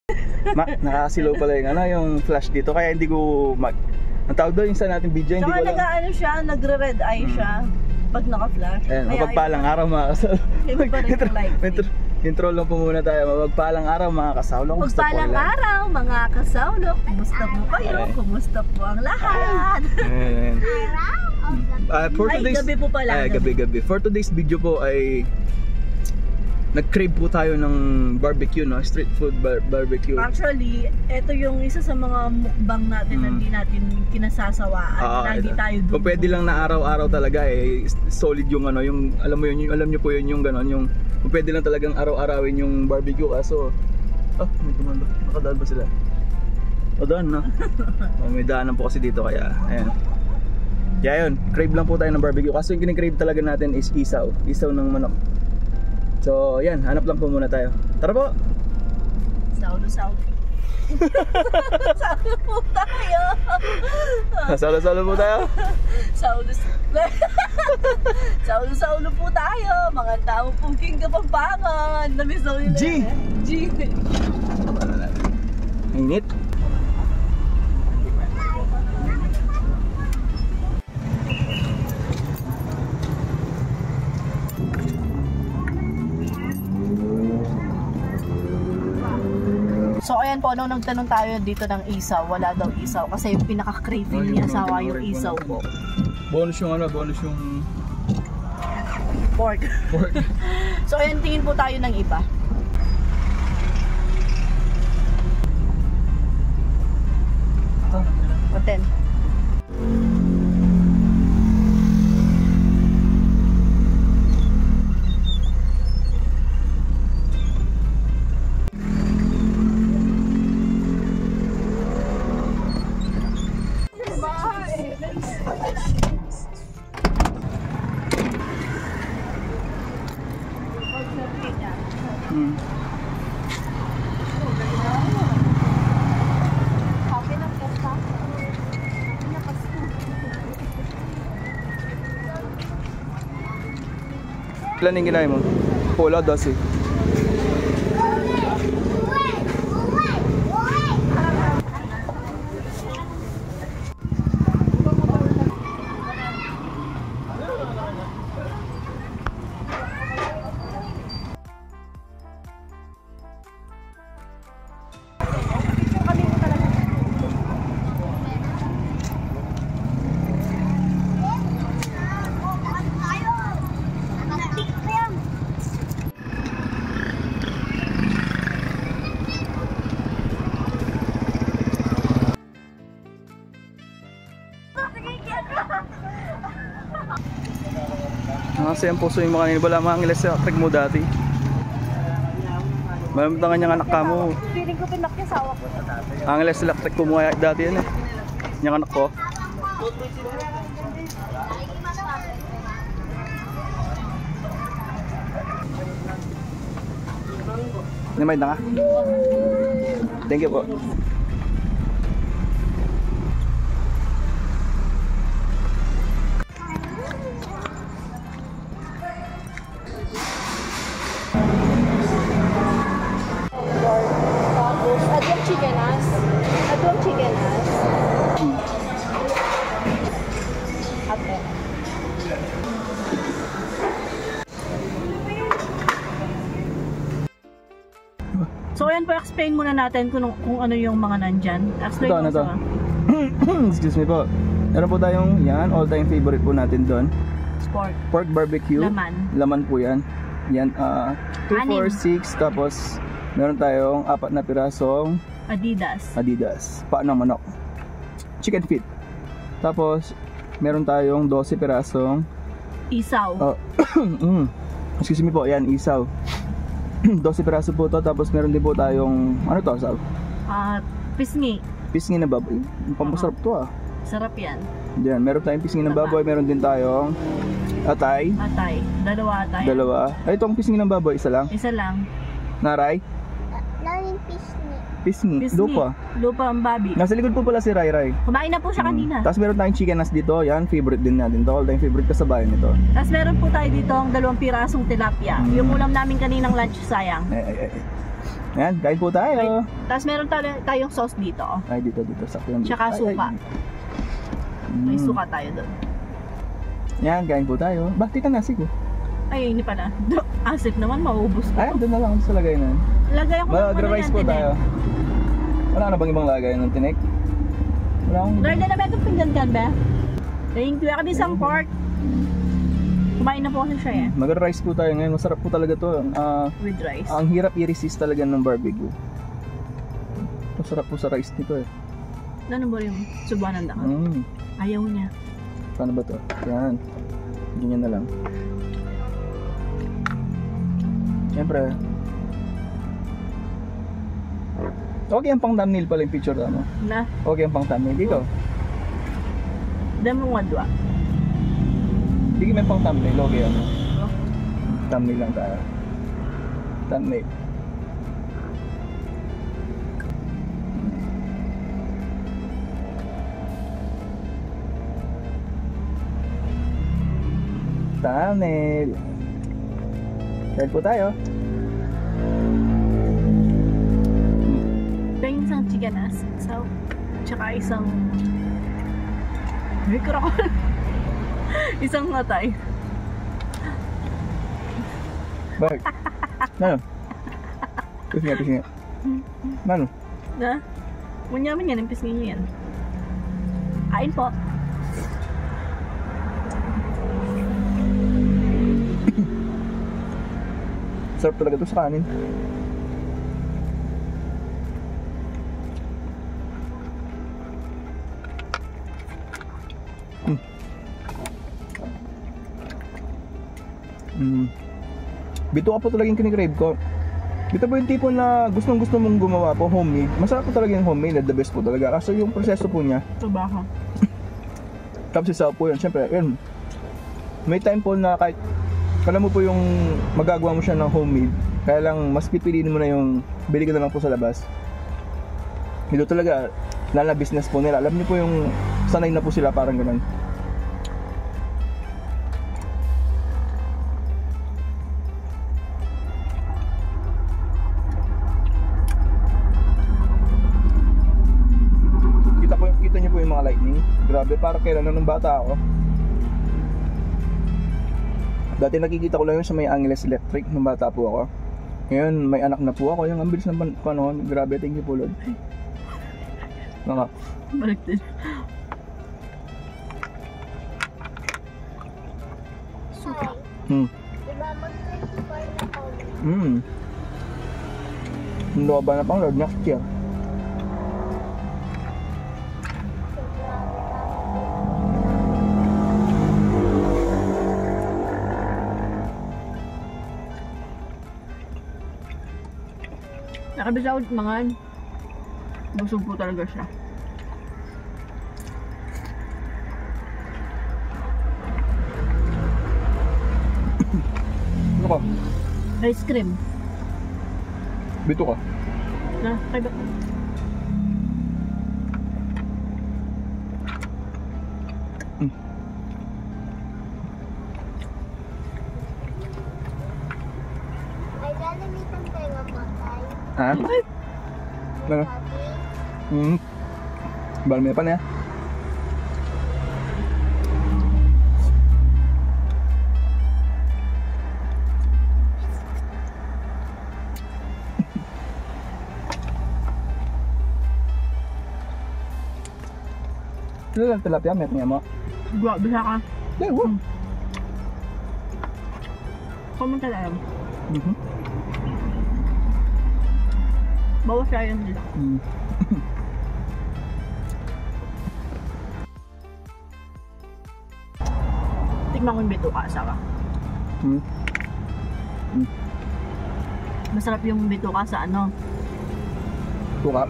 Nakakasilaw pala yung, yung flash dito. Kaya hindi ko ang tawag doon yung sa nating video. Hindi ko alam. Nag-ano siya, nagre-red eye siya pag naka-flash. Ayan, mapagpalang araw mga kasawlo. Intro lang po muna tayo. Mapagpalang araw mga kasawlo. Mapagpalang araw mga kasawlo. Kumusta po kayo? Kumusta po ang lahat? Gabi po pala. Gabi. For today's video po ay nag-crave po tayo ng barbecue, no? Street food barbecue. Actually, ito yung isa sa mga mukbang natin na hindi natin kinasasawaan. Lagi tayo doon. Kung pwede lang na araw-araw talaga solid yung yung alam mo yun, alam niyo po yun yung gano'n, yung kung pwede lang talagang araw-arawin yung barbecue. Kaso may tumando. Nakadaan ba sila? O daan na. May daanan po kasi dito kaya ayan. Kaya yun, crave lang po tayo ng barbecue. Kaso yung kinikrave talaga natin is isaw ng manok. So, yan, hanap lang po muna tayo. Tara po! Saulo. Saulo po tayo! Saulo po tayo? Saulo po tayo! Mga tao pong King Kapampangan! Namiss daw nila. G! Init. So ayan po, nung nagtanong tayo dito ng isaw, wala daw isaw kasi yung pinaka-craving niya asawa yung isaw po. Bonus yung pork. So ayan, tingin po tayo ng iba. Paten. Ilan yung ginahin mo? Pula, 12. Kasi ang puso yung mga wala mga ngilas sa trek mo dati. Malamang nga anak ka mo. Feeling ko pinak niya sa awak ko. Ang ngilas sa trek ko mo dati yan yung anak ko. Namay na ka? Thank you po. So ayan po, explain muna natin kung ano yung mga nandyan. Explain mo sa Excuse me po. Meron po tayong all time favorite po natin doon. Pork barbecue. Laman po yan. Yan, 2, 4, 6. Tapos meron tayong 4 na pirasong Adidas. Paa ng manok. Chicken feet. Tapos meron tayong 12 pirasong isaw. Excuse me po, yan, isaw. 12 piraso po to. Tapos meron din po tayong Sal? Pisngi na baboy. Pampasarap to Sarap yan. Yan, meron tayong pisngi ng baboy. Meron din tayong atay. Dalawa atay. Ay, itong pisngi ng baboy, isa lang? Isa lang. Naray? Daming Pisngi. Lupa ang babi. Nasa likod po pala si Rai Rai. Kumain na po siya kanina. Tapos meron tayong chicken nas dito. Yan, favorite din natin to. All time favorite kasabayan nito. Tapos meron po tayo dito ang 2 pirasong tilapia. Yung ulam namin kaninang lunch, sayang. Ayan, kain po tayo. Tapos meron tayong sauce dito. Oh. Ay, dito, sakto yan. Tsaka Ay, suka. ay. May suka tayo doon. Yan, kain po tayo. Bakit ka nasig oh? Ay, hindi pa na. Asip naman, maubos ko. Ay, doon na lang sa lagay na. Lagay ako ng Mag-rice po tayo. Wala na bang ibang lagay ng tinik? Wala akong... Garden na ba itong pinggan kan ba? Thank you. Ako din isang pork. Kumain na po kasi siya eh. Mag-rice po tayo ngayon. Masarap po talaga to. With rice. Ang hirap i-resist talaga ng barbecue. Masarap po sa rice nito eh. Ano ba yung subuanan ka? Ayaw niya. Paano ba to? Yan. Ganyan na lang. Siyempre. Okay ang pang thumbnail pala yung picture mo. Na? Okay ang pang thumbnail. Dito. Demo nga dua. Hindi may pang thumbnail. Okay ano. Thumbnail lang tayo. Thumbnail. Thumbnail. Kain po tayo. Pengin isang chicken ass. So, tsaka isang... May kurakol. Isang natay. Bakit? Ano? Pisngi nga. Ano? Na? Munyaman yan, impis niyo yan. Kain po. Sarap talaga ito sa kanin. Bito ka po talaga yung kinikrave ko. Ito po yung tipo na gustong mong gumawa po homemade. Masarap po talaga yung homemade, the best po talaga. Kaso yung proseso po niya, Trabaho. tapos isaw po yun. Siyempre, yun. May time po na kahit alam mo po yung magagawa mo siya ng homemade, kaya lang mas pipiliin mo na yung bili ka na lang po sa labas. Ito talaga, lalo na business po nila. Alam niyo po yung sanay na po sila parang ganun. Kita niyo po yung mga lightning. Grabe, para kailan nung bata ako. Dati nakikita ko lang yun sa may Angeles Electric nung bata po ako. Ngayon, may anak na po ako. Yung ang bilis ng panahon. Grabe, thank you po Lord. Naka. Balik din. Suka. Diba mag-24 na kami? Loba na pang Lord next year. Nakabisa ulit mga busog po talaga siya. Ano ka? Ice cream. Bito ka? Na, kaya Ay, lalamitan tayo ng patay. Ha? Ano? Sabi, Balme pa na ya. Ano lang tilapia, met niya mo? gua, bisa ka. Lewo. Comment tayo. Bawas siya yun nila. Tikman ko yung bituka, asawa. Masarap yung bituka sa ano, Tuka.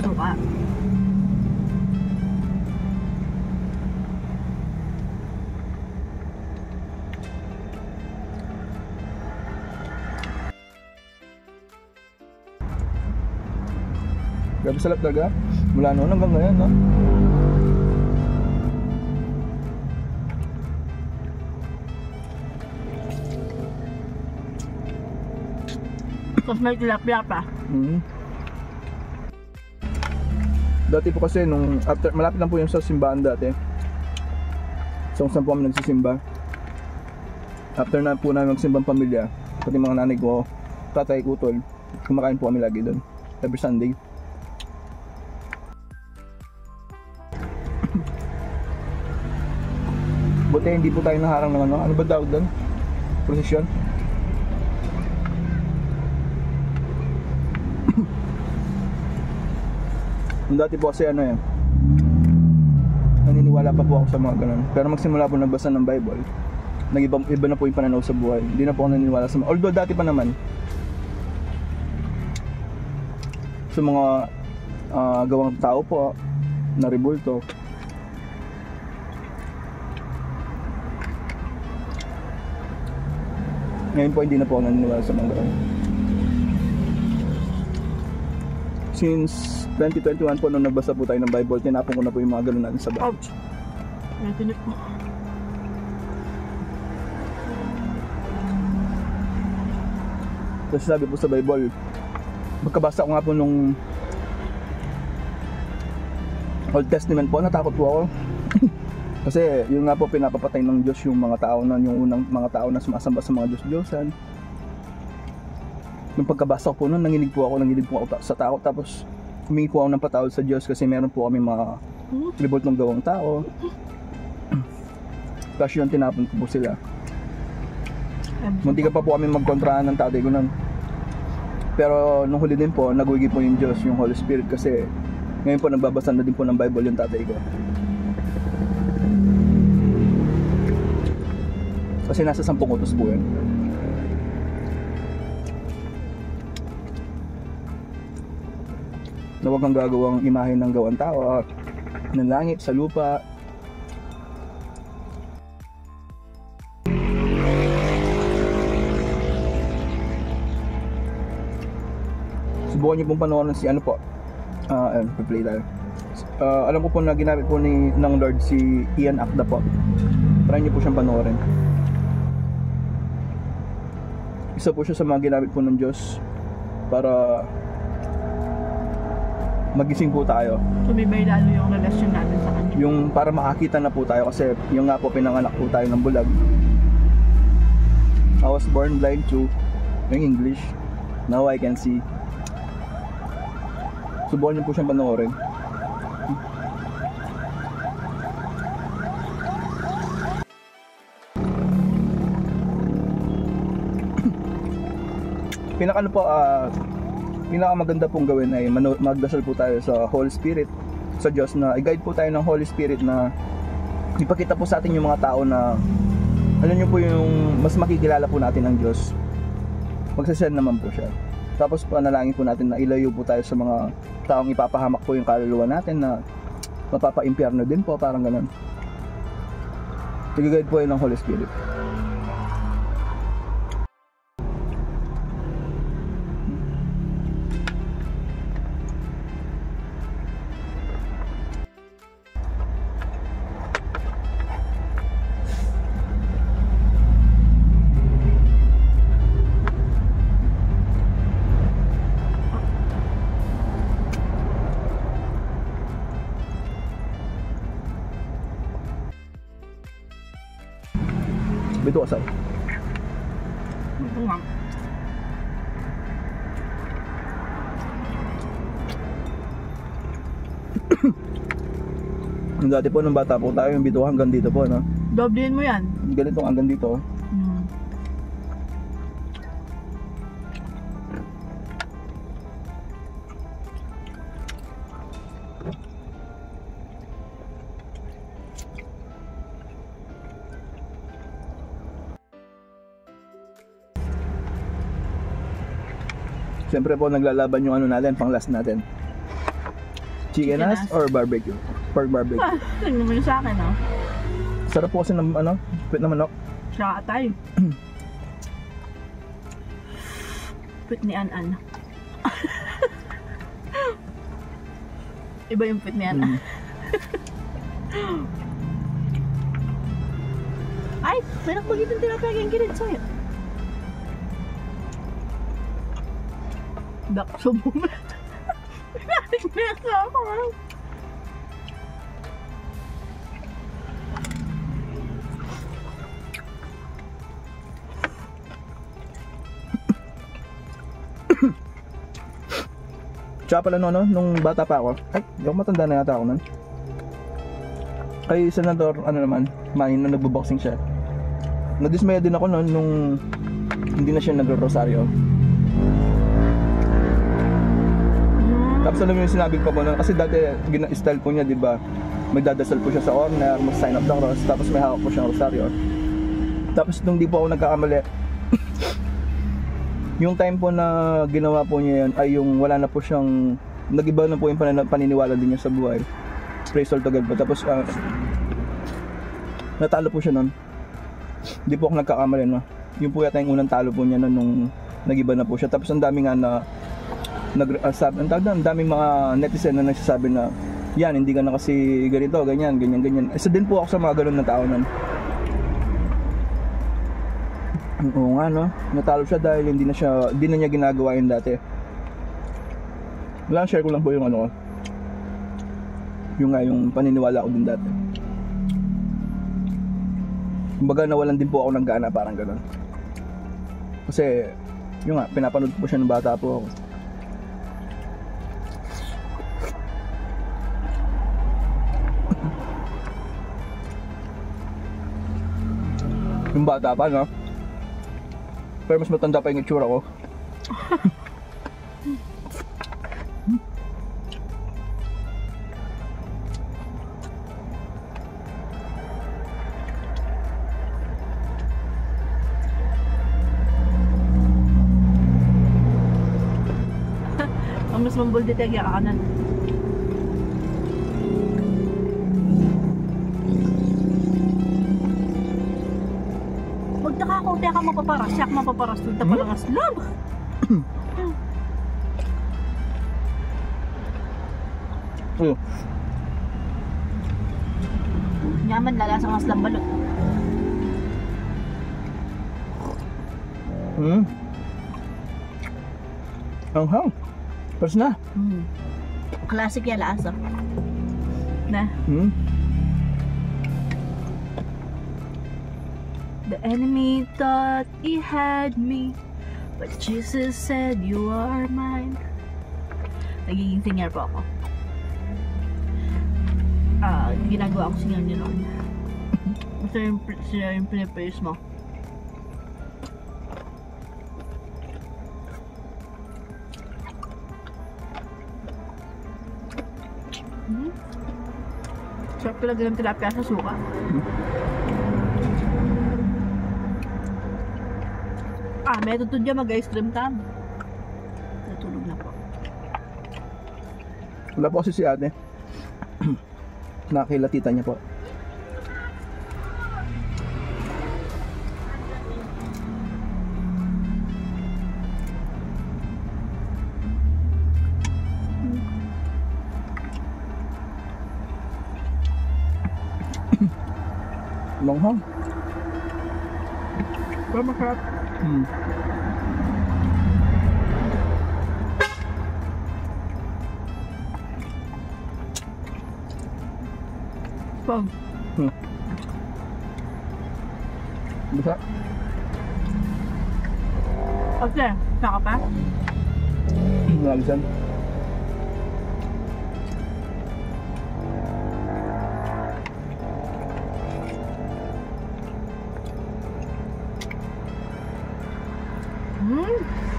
suka. Grabe salap talaga. Mula noon hanggang ngayon, no? Tapos may tilapia pa. Dati po kasi nung after, malapit lang po yung sa simbahan dati. So saan po kami nagsisimba. After na po namin magsimbang pamilya, pati mga nanay ko, tatay ko, tol, kumakain po kami lagi doon. Every Sunday. Buti hindi po tayo naharang ng ano ba tawag doon? Prosesyon. Dati po kasi ano naniniwala pa po ako sa mga ganun. Pero magsimula po nagbasa ng Bible, iba na po yung pananaw sa buhay. Hindi na po ako naniniwala sa although dati pa naman sa mga gawang tao po na rebulto. Ngayon po hindi na po ako naniniwala sa mga ganun. Since 2021 po nung nagbasa po tayo ng Bible, tinapon ko na po yung mga ganun natin sa bahay. Ouch! May tinik mo. Kasi sabi po sa Bible, magkabasa ko nga po nung Old Testament po, natakot po ako. Kasi yun nga po pinapapatay ng Diyos yung mga tao na, yung unang mga tao na sumasamba sa mga Diyos-Diyosan. Nung pagkabasa ko po nun, nanginig po ako sa takot. Tapos humingi po ako ng patawad sa Diyos kasi meron po kami mga revolt ng gawang tao. Tapos yun, tinapon ko po sila. Munti ka pa po kami magkontrahan ng tatay ko nun. Pero nung huli din po, nagwigi po yung Diyos, yung Holy Spirit. Kasi ngayon po nagbabasa na din po ng Bible yung tatay ko. Kasi nasa 10 utos po yun. Na huwag kang gagawang imahe ng gawang tao, ng langit, sa lupa. Subukan niyo pong panoorin si ano po. Play tayo. Alam ko po na ginamit po ng Lord si Ian Akda po. Try niyo po siyang panoorin. Isa po siya sa mga ginamit po ng Diyos para magising po tayo. Tumibay lalo yung relasyon natin sa kanya. Yung para makakita na po tayo kasi yung nga po pinanganak po tayo ng bulag. I was born blind too, in English. Now I can see. Subukan niyo po siyang panoorin. Pinakamaganda pong gawin ay magdasal po tayo sa Holy Spirit, sa Diyos, na i-guide po tayo ng Holy Spirit na ipakita po sa atin yung mga tao na alam niyo po yung mas makikilala po natin ng Diyos. Magsasend naman po siya. Tapos panalangin po natin na ilayo po tayo sa mga taong ipapahamak po yung kaluluwa natin na mapapa-impyerno din po, parang ganun. I-guide po yun ng Holy Spirit. Bito asal. Ito nga. Dati po nung bata po tayo, yung bito hanggang dito po, no? Doblein mo yan. Ganito hanggang dito. Siyempre po naglalaban yung ano natin, pang last natin. Chicken ass or barbecue? Pork barbecue. Tingnan mo yung sa akin, oh. Sarap po kasi ng ano, pit na manok. Tsaka tayo. Pit ni An-An. Iba yung pit ni An-An. Ay, may nakbagitan tinapagay ang gilid sa'yo. Dakso mo. Nasa ako. Tsaka pala no, nung bata pa ako, ay, hindi ako matanda na yata ako nun. Kay Senador, ano naman, Manny, nung nagbo-boxing siya. Nadismaya din ako noon nung hindi na siya nagro-rosaryo. Tapos alam mo yung sinabi ko po noon, kasi dati style po niya, di ba? Magdadasal po siya sa corner, mag-sign up the cross, tapos may hawak po siyang rosaryo. Tapos nung di po ako nagkakamali, yung time po na ginawa po niya yun ay yung wala na po siyang, nag-iba na po yung paniniwala din niya sa buhay. Praise all to God po. Tapos natalo po siya nun. Hindi po ako nagkakamali, no? Yung po yata yung unang talo po niya nun nung nag-iba na po siya. Tapos ang dami nga na ang daming mga netizen na nagsasabi na yan, hindi ka na kasi ganito, ganyan. Isa din po ako sa mga ganun na tao nun. Oo nga, no? Natalo siya dahil hindi na niya ginagawa yun dati. Wala, share ko lang po yung ano ko. Yung paniniwala ko din dati. Kumbaga nawalan din po ako ng gana, parang gano'n. Kasi, yung nga, pinapanood po siya ng bata po ako. Yung bata pa, no? Pero mas matanda pa yung itsura ko. Ang mas mambuldi tayo ka kanan. Magtaka ko, teka mapaparas. Siyak mapaparas. Tulta pa lang aslam. Nyaman lalasang aslam balot. Hang-hang. Pers na. Classic yan lasa. Na. The enemy thought he had me, but Jesus said you are mine. Nagiging singer po ako. Ginagawa ko singer niya noon. Siya yung pinapraise mo. Sarap talaga ng tilapia sa suka. May tutod dyan mag-ice cream tam. Natulog na po. Wala po kasi si ate. Nakilatita niya po. Longhang. Pero masarap. Pag. Bisa. Okay, saka pa? Nalisan.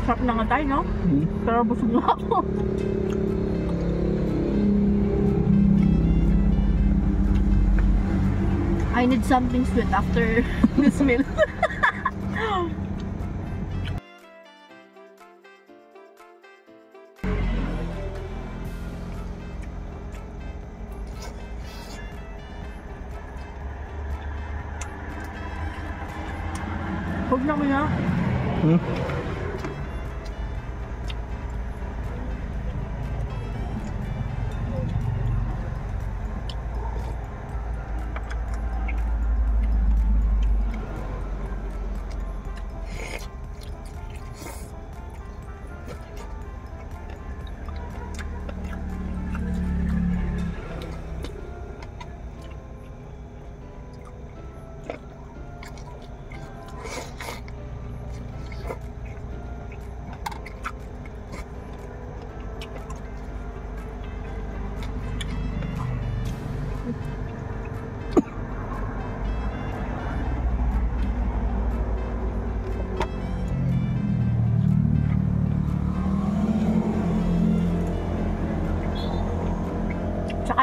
Sarap na nga tayo, no? Pero busog na ako. I need something sweet after this meal. Huwag na mo na.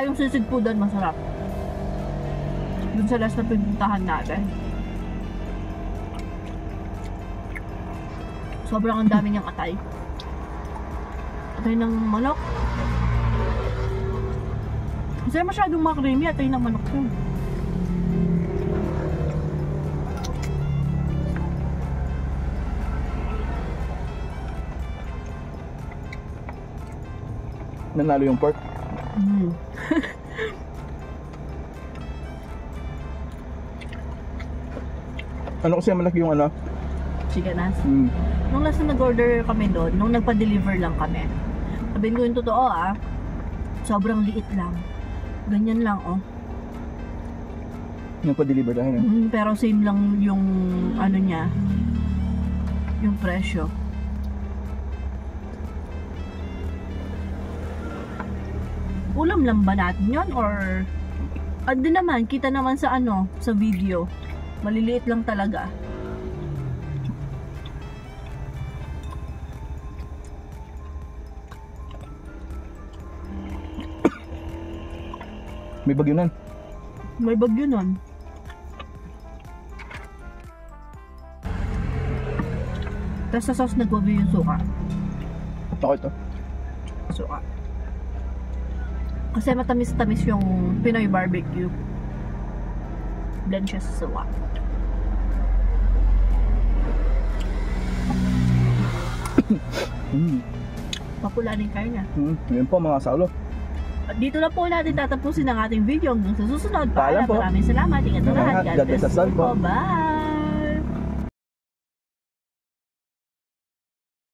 Tsaka yung sisig po doon masarap. Dun sa last na pinuntahan natin. Sobrang ang dami niyang atay. Atay ng manok. Kasi masyadong makrimi, atay ng manok yun. Nanalo yung pork. Ano kasi malaki yung ano? Chikanas. Nung last na nag-order kami doon, nung nagpa-deliver lang kami, sabihin ko yung totoo sobrang liit lang. Ganyan lang Nagpa-deliver lang yun. Pero same lang yung ano niya, yung presyo. Ulam lang ba natin yun or din naman, kita naman sa sa video. Maliliit lang talaga. May bagyo nun. May bagyo nun. Tapos sa sauce nagbabi yung suka. Ako ito. Suka. Kasi matamis-tamis yung Pinoy barbecue. Blend siya sa suka. Papulanin kayo niya. Ngayon po mga saulo. At dito na po natin tatapusin ang ating video hanggang sa susunod. Paalam po. Maraming salamat. Ingat na lahat. God bless us all po. Bye!